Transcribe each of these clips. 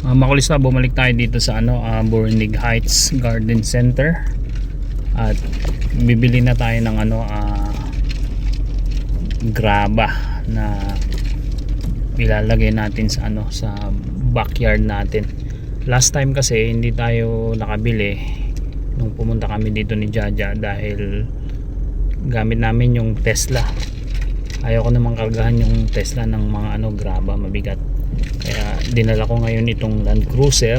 Makulista, bumalik tayo dito sa Borindig Heights Garden Center at bibili na tayo ng graba na ilalagay natin sa sa backyard natin. Last time kasi hindi tayo nakabili nung pumunta kami dito ni Jaja dahil gamit namin yung Tesla. Ayaw ko namang kargahan yung Tesla ng mga graba, mabigat. Kaya dinala ko ngayon itong Land Cruiser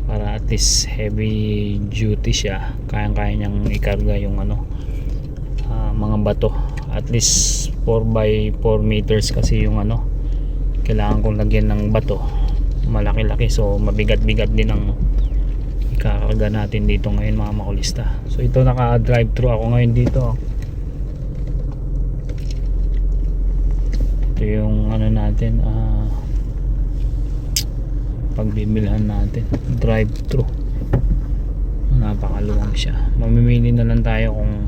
para at least heavy duty siya. Kayang-kaya niyang ikarga yung mga bato. At least 4x4 meters kasi yung kailangan kong lagyan ng bato. Malaki-laki, so mabigat-bigat din ang ikakarga natin dito ngayon mga makulista. So ito, naka-drive thru ako ngayon dito. Ito yung natin, pagbibilhan natin, drive thru. Napakaluwang siya. Mamimili na lang tayo kung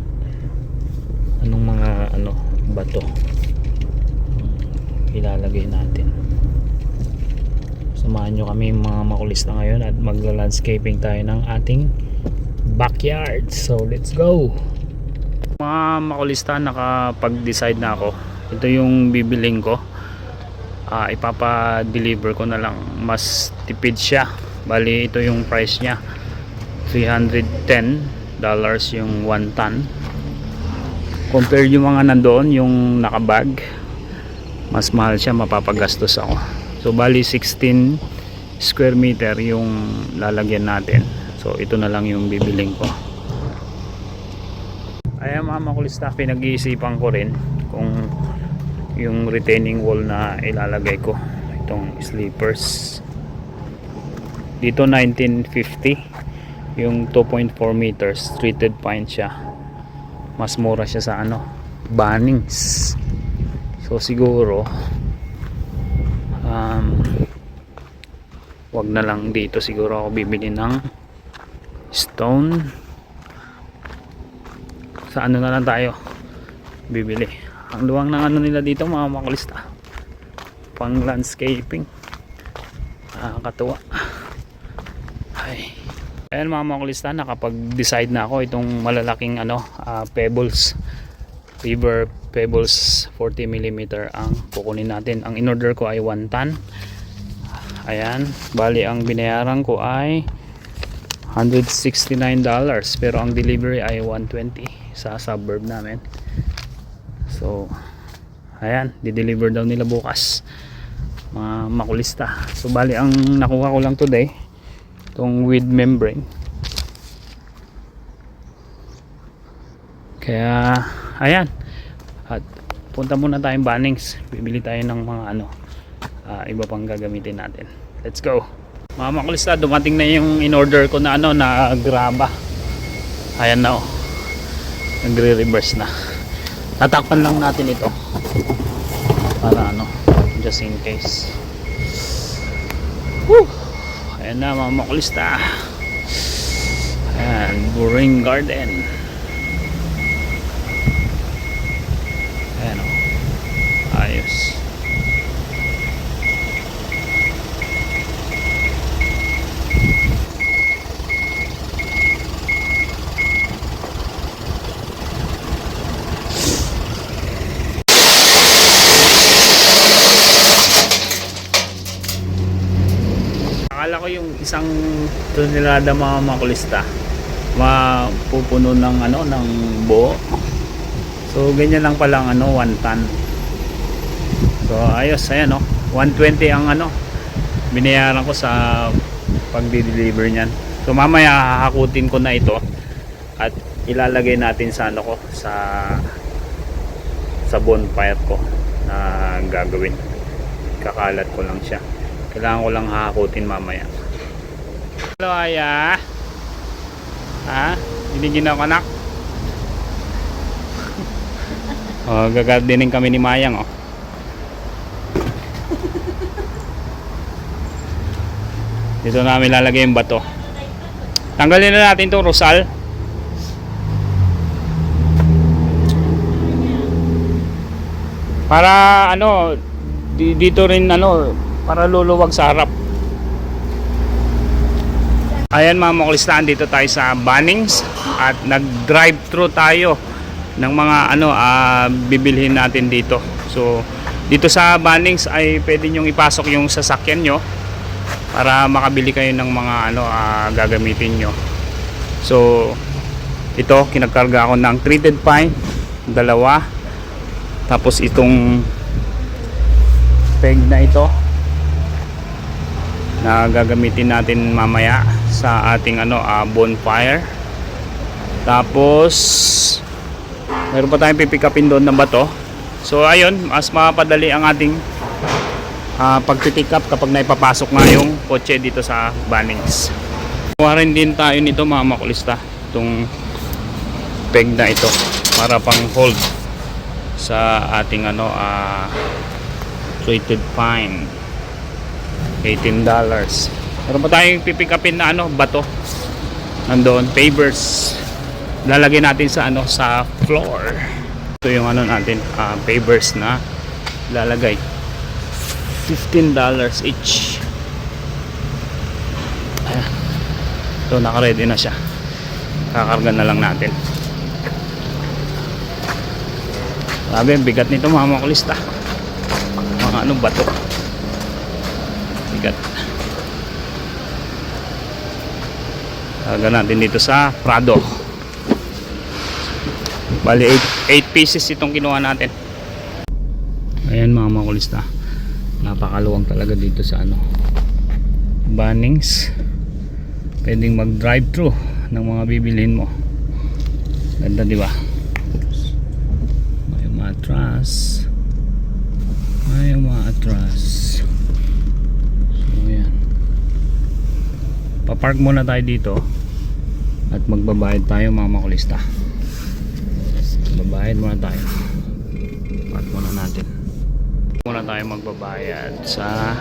anong mga bato ilalagay natin. Samahan nyo kami mga makulista ngayon at magla-landscaping tayo ng ating backyard. So let's go mga makulista. Nakapag-decide na ako. Ito yung bibiling ko. Ipapa-deliver ko na lang. Mas tipid siya. Bali ito yung price nya, $310 yung 1 ton. Compare yung mga nandoon, yung nakabag, mas mahal siya, mapapagastos ako. So bali 16 square meter yung lalagyan natin. So ito na lang yung bibiling ko. Ayan mga makulista, pinag-iisipan ko rin kung yung retaining wall na ilalagay ko, itong sleepers dito 1950, yung 2.4 meters treated pine siya. Mas mura siya sa Bunnings. So siguro wag na lang dito, siguro ako bibili ng stone. Sa na lang tayo bibili. Ang luwang ng nila dito mga makulista, pang landscaping, nakakatuwa. Ay, ayan mga makulista, nakapag-decide na ako. Itong malalaking pebbles, river pebbles 40mm ang kukunin natin. Ang in-order ko ay 1 ton. Ayan, bali ang binayaran ko ay $169, pero ang delivery ay $120 sa suburb namin. So ayan, di-deliver daw nila bukas mga makulista. So bali ang nakuha ko lang today itong with membrane. Kaya ayan, at punta muna tayong Bunnings, bibili tayo ng mga iba pang gagamitin natin. Let's go mga makulista. Dumating na yung in-order ko na na graba. Ayan na, nagre-reverse na. Tatakpan lang natin ito para just in case. Woo! Ayan na mga makulista. Ayan, Boring Garden. Ayan ayos. Akala ko yung isang tonelada mga makulista mapupuno ng ng buo. So ganyan lang pala 1 ton. So ayos. Ayan 120 ang binayaran ko sa pagdi-deliver niyan. So mamaya hahakutin ko na ito at ilalagay natin sa sa bonfire ko na gagawin. Kakalat ko lang siya. Kailangan ko lang hahakutin mamaya. Hello Aya. Hindi ginawa anak. Gagardening kami ni Mayang Dito namin lalagay yung bato. Tanggalin na natin itong rosal. Para dito rin para luluwag sa harap. Ayan mga makulistahan, dito tayo sa Bunnings at nag-drive-thru tayo ng mga bibilhin natin dito. So dito sa Bunnings ay pwede nyong ipasok yung sasakyan nyo para makabili kayo ng mga gagamitin nyo. So ito, kinagkarga ako ng treated pine, dalawa. Tapos itong peg na ito na gagamitin natin mamaya sa ating bonfire. Tapos meron pa tayong pipick upin doon na bato. So ayun, mas mapadali ang ating pagpipick up kapag naipapasok nga yung kotse dito sa Bunnings. Kuha rin din tayo nito mga makulista, itong peg na ito para pang hold sa ating treated pine. $18. Meron pa tayong pipick upin na bato. Nandoon, pavers. Lalagay natin sa sa floor. Ito yung natin, pavers na lalagay. $15 each. Ayan. Ito, naka-ready na siya. Kakarga na lang natin. Grabe, bigat nito mga makulista. Mga bato. Bigat. Karga natin dito sa Prado. Bali 8 pieces itong kinuha natin. Ayan mga makulista, napakaluwang talaga dito sa Bunnings. Pwedeng mag drive thru ng mga bibilhin mo. Ganda, di ba? May matras, may matras. So yan, papark muna tayo dito at magbabayad tayo mga makulista. Babayad muna tayo. Park muna natin. Muna tayo magbabayad sa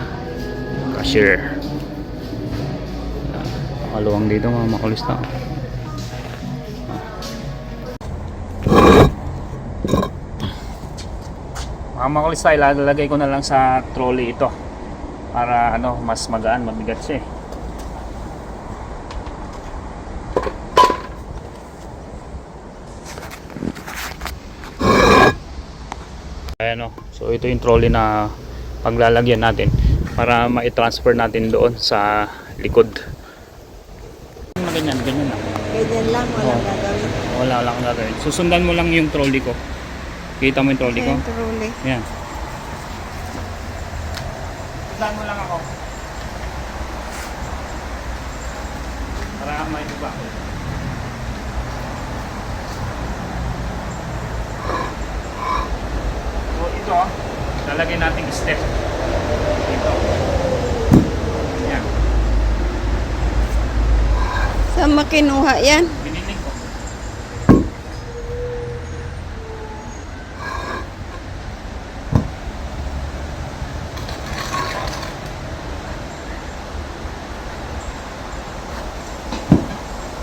cashier. Kaluwang dito mga makulista. Mga makulista, ilalagay ko na lang sa trolley ito para mas magaan, mabigat siya. Ayan, so ito yung trolley na paglalagyan natin para ma-transfer natin doon sa likod. Ganyan lang. Ganyan lang, walang gagawin. Wala kang gagawin. Susundan mo lang yung trolley ko. Kita mo yung trolley ko? Yung trolley. Yan. Sundan mo lang ako. Para may iba. So ito, lalagay natin step dito. Yan. Saan makinuha yan? Biniling ko.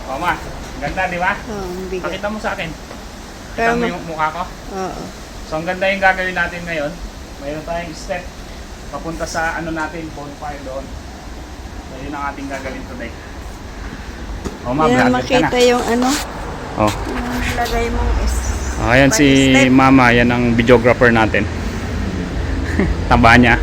Mama, ganda di ba? Oo, bigat. Pakita mo sa akin. Pero Kita mo yung mukha ko. Oo. So ang ganda yung gagawin natin ngayon. Mayroon tayong step papunta sa natin, bonfire doon. So yun ang ating gagawin today. O ma, Yan vlogger ka na. makita yung Oh. yung lagay mong Ayan si step. Mama, yan ang videographer natin. Taba niya.